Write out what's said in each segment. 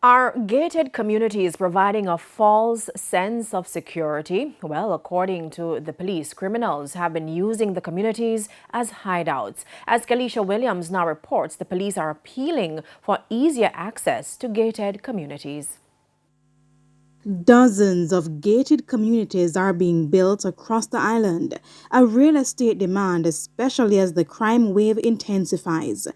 Are gated communities providing a false sense of security? Well, according to the police, criminals have been using the communities as hideouts. As Kalisha Williams now reports, the police are appealing for easier access to gated communities. Dozens of gated communities are being built across the island, a real estate demand, especially as the crime wave intensifies.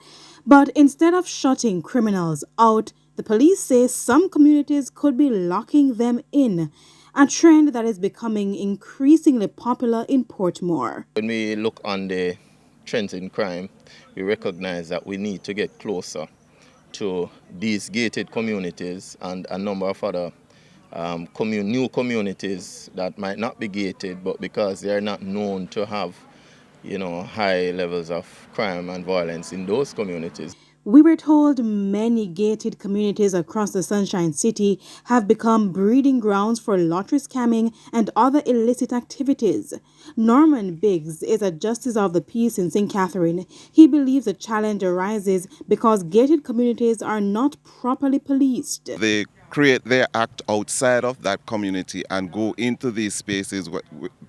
But instead of shutting criminals out, the police say some communities could be locking them in, a trend that is becoming increasingly popular in Portmore. When we look on the trends in crime, we recognize that we need to get closer to these gated communities and a number of other new communities that might not be gated, but because they are not known to have, high levels of crime and violence in those communities. We were told many gated communities across the Sunshine City have become breeding grounds for lottery scamming and other illicit activities. Norman Biggs is a justice of the peace in St. Catherine. He believes the challenge arises because gated communities are not properly policed. They create their act outside of that community and go into these spaces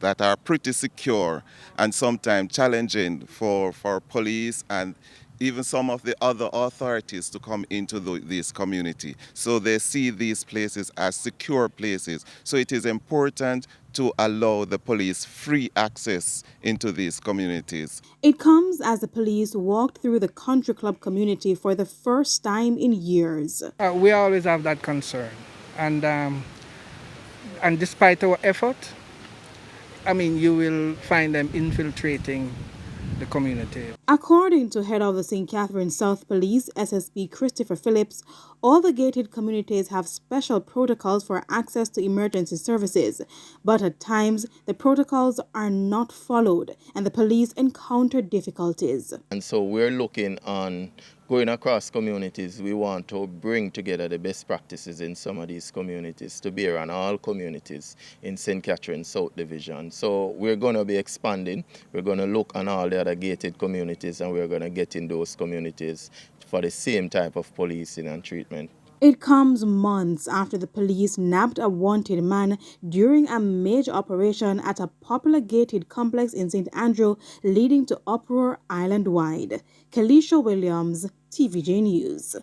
that are pretty secure and sometimes challenging for police and even some of the other authorities to come into this community. So they see these places as secure places. So it is important to allow the police free access into these communities. It comes as the police walked through the country club community for the first time in years. We always have that concern, and despite our effort, you will find them infiltrating the community. According to head of the St. Catherine South Police, SSP Christopher Phillips, all the gated communities have special protocols for access to emergency services, but at times the protocols are not followed and the police encounter difficulties. And so we're looking on going across communities. We want to bring together the best practices in some of these communities to bear on all communities in St. Catherine South Division. So we're going to be expanding. We're going to look on all the other gated communities and we're going to get in those communities for the same type of policing and treatment. It comes months after the police nabbed a wanted man during a major operation at a popular gated complex in St. Andrew, leading to uproar island-wide. Kalisha Williams, TVJ News.